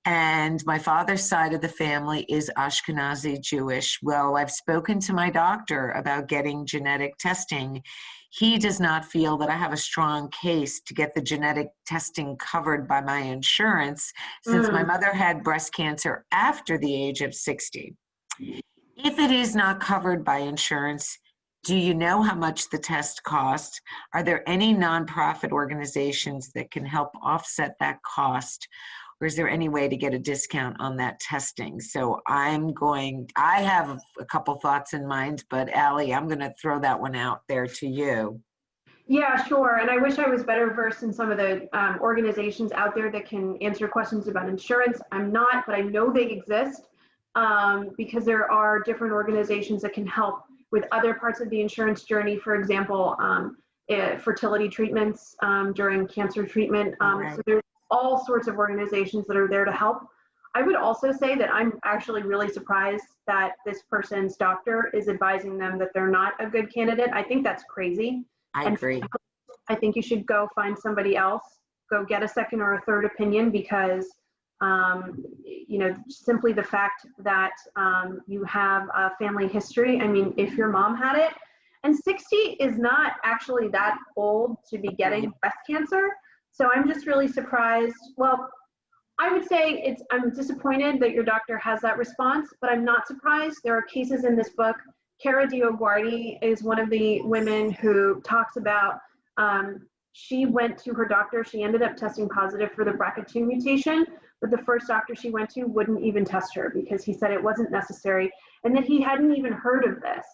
and my father's side of the family is Ashkenazi Jewish. Well, I've spoken to my doctor about getting genetic testing. He does not feel that I have a strong case to get the genetic testing covered by my insurance, since my mother had breast cancer after the age of 60. If it is not covered by insurance, do you know how much the test costs? Are there any nonprofit organizations that can help offset that cost? Or is there any way to get a discount on that testing? So I have a couple thoughts in mind, but Ali, I'm gonna throw that one out there to you. Yeah, sure. And I wish I was better versed in some of the organizations out there that can answer questions about insurance. I'm not, but I know they exist because there are different organizations that can help with other parts of the insurance journey. For example, fertility treatments during cancer treatment. Right. So there's all sorts of organizations that are there to help. I would also say that I'm actually really surprised that this person's doctor is advising them that they're not a good candidate. I think that's crazy. I agree. I think you should go find somebody else, go get a second or a third opinion because, you know, simply the fact that you have a family history. I mean, if your mom had it, and 60 is not actually that old to be getting breast cancer. So I'm just really surprised. Well, I would say I'm disappointed that your doctor has that response, but I'm not surprised. There are cases in this book. Cara Dioguardi is one of the women who talks about, she went to her doctor, she ended up testing positive for the BRCA2 mutation, but the first doctor she went to wouldn't even test her because he said it wasn't necessary and that he hadn't even heard of this.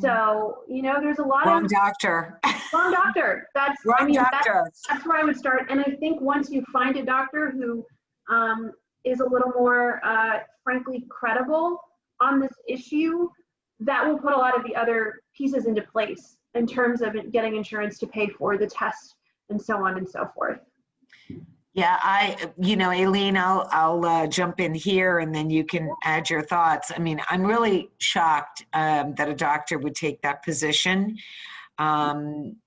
So, you know, there's a lot Wrong of- doctor. Wrong doctor. That's, Wrong I mean, doctor. that's where I would start. And I think once you find a doctor who is a little more, frankly, credible on this issue, that will put a lot of the other pieces into place in terms of getting insurance to pay for the test and so on and so forth. Yeah, you know, Aileen, I'll jump in here and then you can add your thoughts. I mean, I'm really shocked that a doctor would take that position,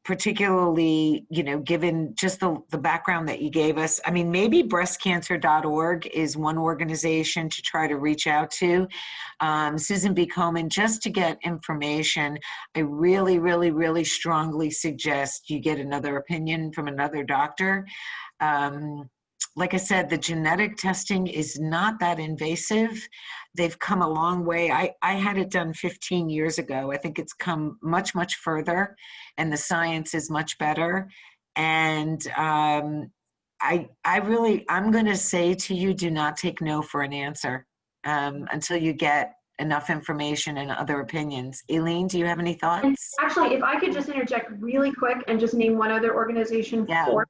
particularly, you know, given just the background that you gave us. I mean, maybe breastcancer.org is one organization to try to reach out to. Susan B. Komen, just to get information, I really, really, really strongly suggest you get another opinion from another doctor. Like I said, the genetic testing is not that invasive. They've come a long way. I had it done 15 years ago. I think it's come much, much further and the science is much better. And I'm going to say to you, do not take no for an answer until you get enough information and other opinions. Aileen, do you have any thoughts? And actually, if I could just interject really quick and just name one other organization for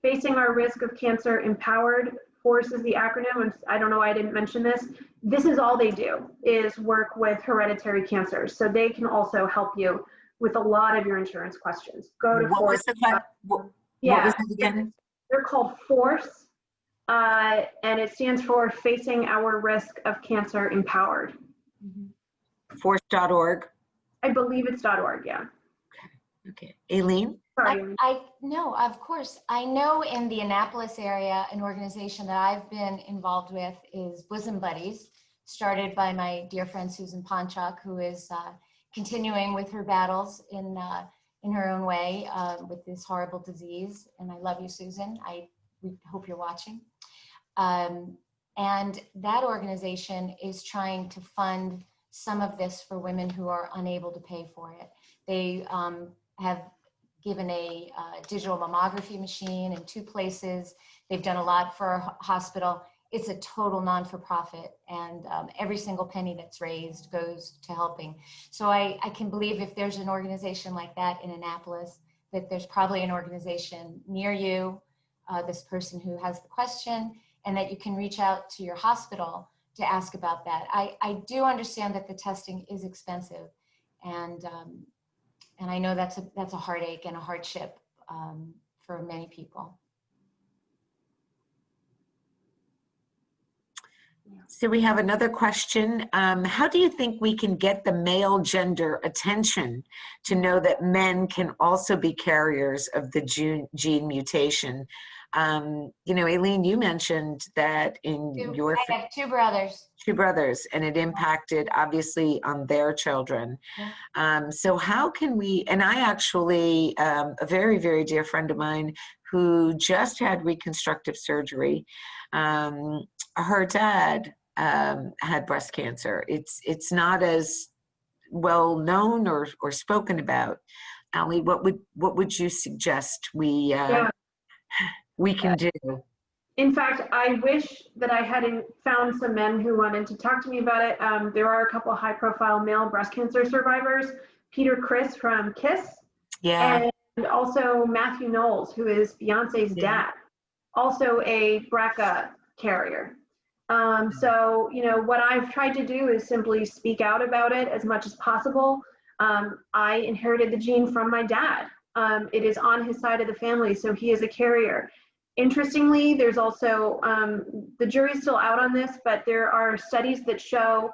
Facing Our Risk of Cancer Empowered. FORCE is the acronym, and I don't know why I didn't mention this. This is all they do, is work with hereditary cancers. So they can also help you with a lot of your insurance questions. Go to FORCE. What was it again? They're called FORCE, and it stands for Facing Our Risk of Cancer Empowered. Force.org. I believe it's .org, yeah. Okay. Aileen? Sorry. I know, of course. I know in the Annapolis area, an organization that I've been involved with is Bosom Buddies, started by my dear friend Susan Ponchak, who is continuing with her battles in her own way with this horrible disease. And I love you, Susan. We hope you're watching. And that organization is trying to fund some of this for women who are unable to pay for it. They have given a digital mammography machine in 2 places. They've done a lot for our hospital. It's a total non-for-profit, and every single penny that's raised goes to helping. So I can believe if there's an organization like that in Annapolis, that there's probably an organization near you, this person who has the question, and that you can reach out to your hospital to ask about that. I do understand that the testing is expensive, and I know that's a heartache and a hardship for many people. So we have another question. How do you think we can get the male gender attention to know that men can also be carriers of the gene mutation? You know, Aileen, you mentioned that in your... I have 2 brothers. 2 brothers, and it impacted obviously on their children. Yeah. So how can we, and I actually, a very, very dear friend of mine who just had reconstructive surgery, her dad had breast cancer. It's not as well known or spoken about. Ali, what would you suggest we can do? In fact, I wish that I hadn't found some men who wanted to talk to me about it. There are a couple high-profile male breast cancer survivors, Peter Criss from KISS, Yeah. and also Matthew Knowles, who is Beyonce's dad, also a BRCA carrier. So, you know, what I've tried to do is simply speak out about it as much as possible. I inherited the gene from my dad. It is on his side of the family, so he is a carrier. Interestingly, there's also, the jury's still out on this, but there are studies that show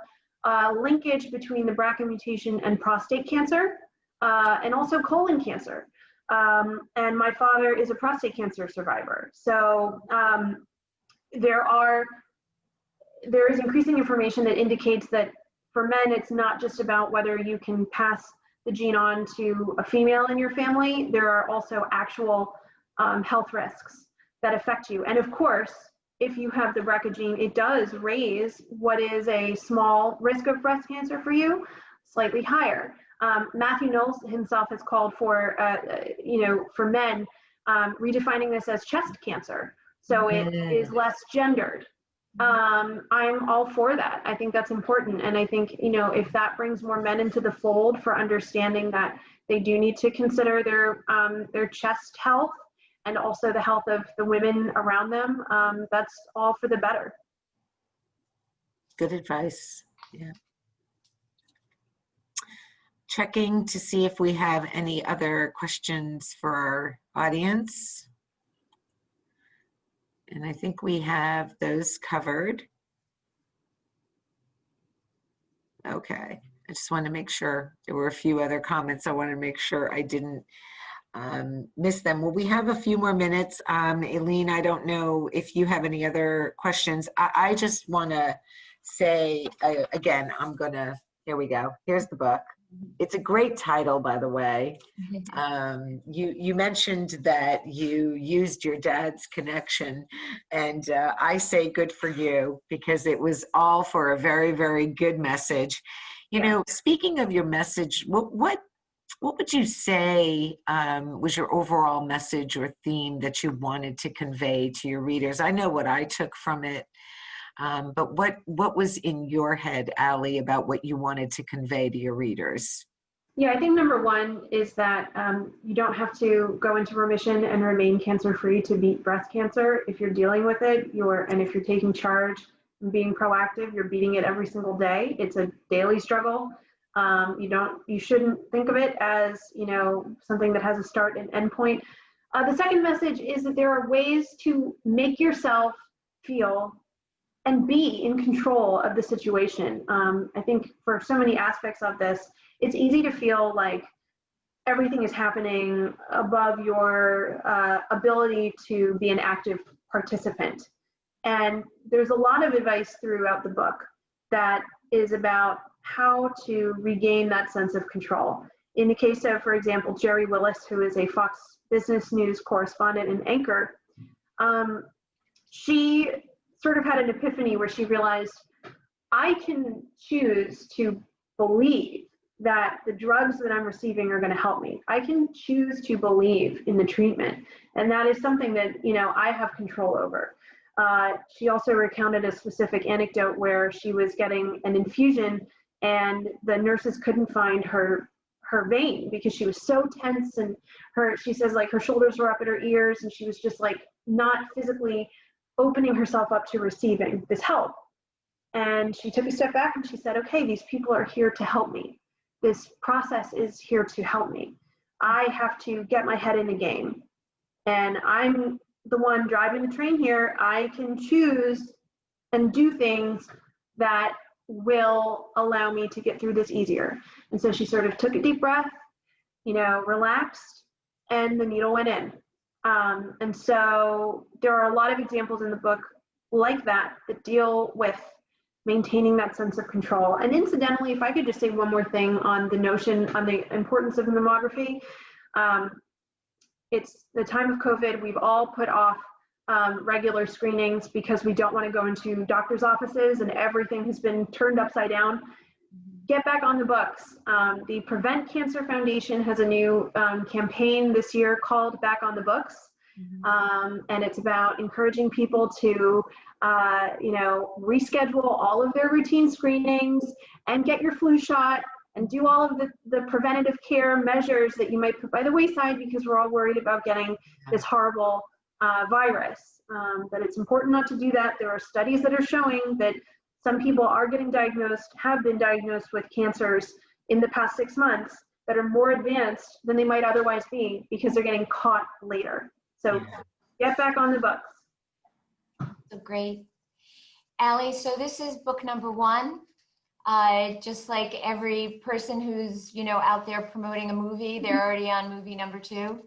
linkage between the BRCA mutation and prostate cancer, and also colon cancer. And my father is a prostate cancer survivor. So there is increasing information that indicates that for men, it's not just about whether you can pass the gene on to a female in your family. There are also actual health risks that affect you. And of course, if you have the BRCA gene, it does raise what is a small risk of breast cancer for you, slightly higher. Matthew Knowles himself has called for, you know, for men, redefining this as chest cancer. So it is less gendered. I'm all for that. I think that's important. And I think, you know, if that brings more men into the fold for understanding that they do need to consider their chest health and also the health of the women around them, that's all for the better. Good advice. Yeah. Checking to see if we have any other questions for our audience. And I think we have those covered. Okay, I just want to make sure. There were a few other comments. I want to make sure I didn't miss them. Well, we have a few more minutes. Aileen, I don't know if you have any other questions. I just want to say, again, here we go. Here's the book. It's a great title, by the way. You mentioned that you used your dad's connection, and I say good for you, because it was all for a very, very good message. You know, speaking of your message, what would you say was your overall message or theme that you wanted to convey to your readers? I know what I took from it. But what was in your head, Ali, about what you wanted to convey to your readers? Yeah, I think number one is that you don't have to go into remission and remain cancer-free to beat breast cancer. If you're dealing with it, and if you're taking charge and being proactive, you're beating it every single day. It's a daily struggle. You shouldn't think of it as, you know, something that has a start and end point. The second message is that there are ways to make yourself feel and be in control of the situation. I think for so many aspects of this, it's easy to feel like everything is happening above your ability to be an active participant. And there's a lot of advice throughout the book that is about how to regain that sense of control. In the case of, for example, Jerry Willis, who is a Fox Business News correspondent and anchor, she sort of had an epiphany where she realized, I can choose to believe that the drugs that I'm receiving are going to help me. I can choose to believe in the treatment. And that is something that, you know, I have control over. She also recounted a specific anecdote where she was getting an infusion and the nurses couldn't find her vein because she was so tense, and she says, like, her shoulders were up at her ears, and she was just like not physically opening herself up to receiving this help. And she took a step back and she said, okay, these people are here to help me. This process is here to help me. I have to get my head in the game. And I'm the one driving the train here. I can choose and do things that will allow me to get through this easier. And so she sort of took a deep breath, you know, relaxed, and the needle went in. And so there are a lot of examples in the book like that deal with maintaining that sense of control. And incidentally, if I could just say one more thing on the importance of mammography, it's the time of COVID. We've all put off regular screenings because we don't want to go into doctor's offices and everything has been turned upside down. Get back on the books. The Prevent Cancer Foundation has a new campaign this year called Back on the Books. And it's about encouraging people to, reschedule all of their routine screenings and get your flu shot and do all of the preventative care measures that you might put by the wayside because we're all worried about getting this horrible virus. But it's important not to do that. There are studies that are showing that some people are getting diagnosed, have been diagnosed with cancers in the past 6 months that are more advanced than they might otherwise be because they're getting caught later. So get back on the books. So great. Ali, so this is book number 1. Just like every person who's, out there promoting a movie, they're already on movie number 2.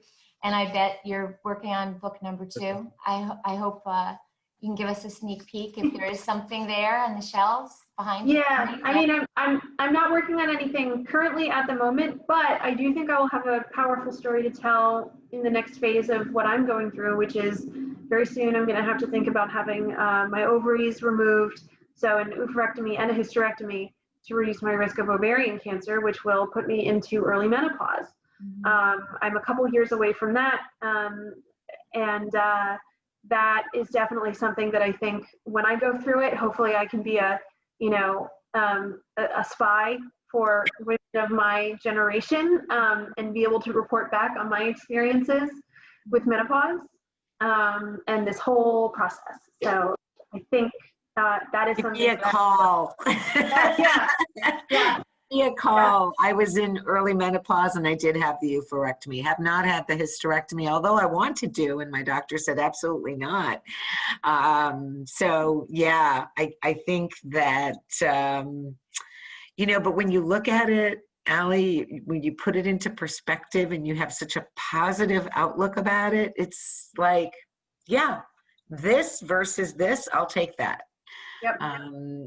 And I bet you're working on book number 2. I hope you can give us a sneak peek if there is something there on the shelves behind you. Yeah, I mean, I'm not working on anything currently at the moment, but I do think I will have a powerful story to tell in the next phase of what I'm going through, which is very soon I'm going to have to think about having my ovaries removed, so an oophorectomy and a hysterectomy to reduce my risk of ovarian cancer, which will put me into early menopause. I'm a couple years away from that, and that is definitely something that I think when I go through it, hopefully I can be a spy for women of my generation and be able to report back on my experiences with menopause and this whole process. So I think that is something. Give me a call. Yeah. Give me a call. I was in early menopause and I did have the oophorectomy. Have not had the hysterectomy, although I want to do, and my doctor said absolutely not. So yeah, I think that, but when you look at it, Ali, when you put it into perspective and you have such a positive outlook about it, it's like, yeah, this versus this, I'll take that. Yep.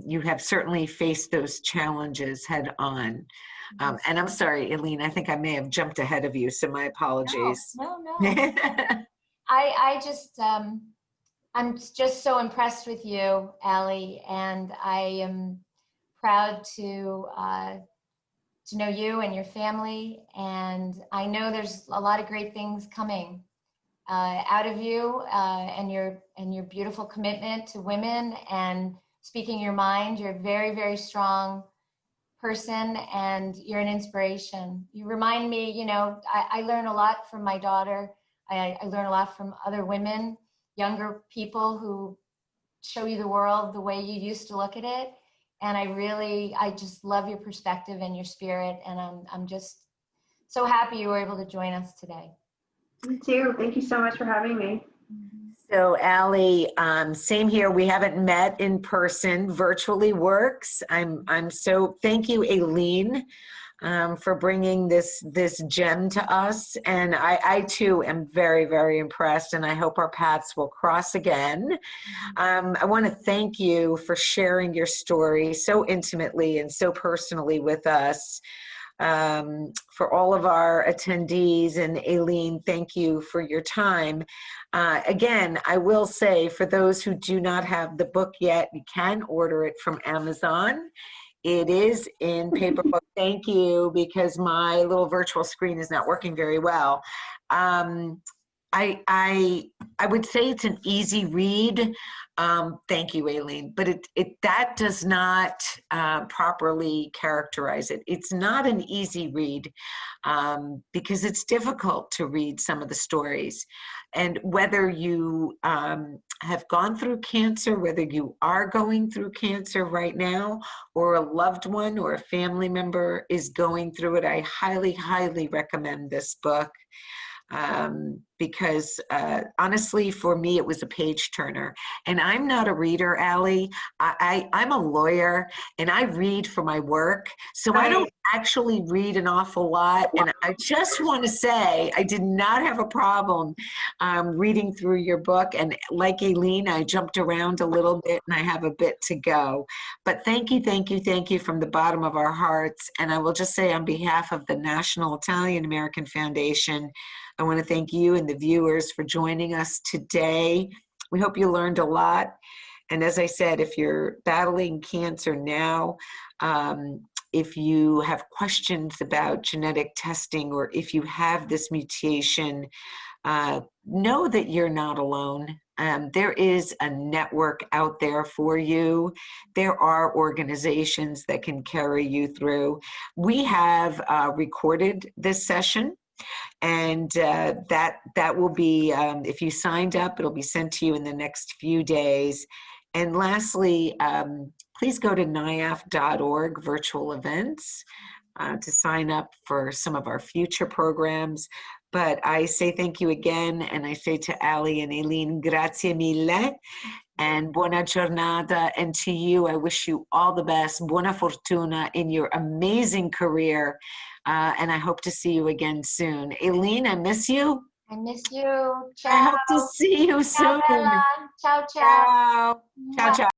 You have certainly faced those challenges head on. And I'm sorry, Aileen, I think I may have jumped ahead of you, so my apologies. No. I just, I'm just so impressed with you, Ali, and I am proud to know you and your family. And I know there's a lot of great things coming out of you and your beautiful commitment to women and speaking your mind. You're a very, very strong person and you're an inspiration. You remind me, I learn a lot from my daughter. I learn a lot from other women, younger people who show you the world the way you used to look at it. And I just love your perspective and your spirit. And I'm just so happy you were able to join us today. Me too. Thank you so much for having me. So Ali, same here. We haven't met in person. Virtually works. Thank you, Aileen, for bringing this gem to us. And I too am very, very impressed, and I hope our paths will cross again. I want to thank you for sharing your story so intimately and so personally with us. For all of our attendees, and Aileen, thank you for your time. Again, I will say, for those who do not have the book yet, you can order it from Amazon. It is in paper book. Thank you, because my little virtual screen is not working very well. I would say it's an easy read. Thank you, Aileen, but that does not properly characterize it. It's not an easy read because it's difficult to read some of the stories. And whether you have gone through cancer, whether you are going through cancer right now, or a loved one or a family member is going through it, I highly, highly recommend this book. Because honestly, for me, it was a page turner. And I'm not a reader, Ali. I'm a lawyer, and I read for my work. So I don't actually read an awful lot. And I just want to say, I did not have a problem reading through your book. And like Aileen, I jumped around a little bit, and I have a bit to go. But thank you from the bottom of our hearts. And I will just say, on behalf of the National Italian American Foundation, I want to thank you and the viewers for joining us today. We hope you learned a lot. And as I said, if you're battling cancer now, if you have questions about genetic testing, or if you have this mutation, know that you're not alone. There is a network out there for you. There are organizations that can carry you through. We have recorded this session, and that will be, if you signed up, it'll be sent to you in the next few days. And lastly, please go to NIAF.org virtual events to sign up for some of our future programs. But I say thank you again, and I say to Ali and Aileen, grazie mille, and buona giornata. And to you, I wish you all the best, buona fortuna in your amazing career, and I hope to see you again soon. Aileen, I miss you. I miss you. Ciao. I hope to see you soon. Ciao, Bella. Ciao, ciao. Ciao. Ciao, ciao.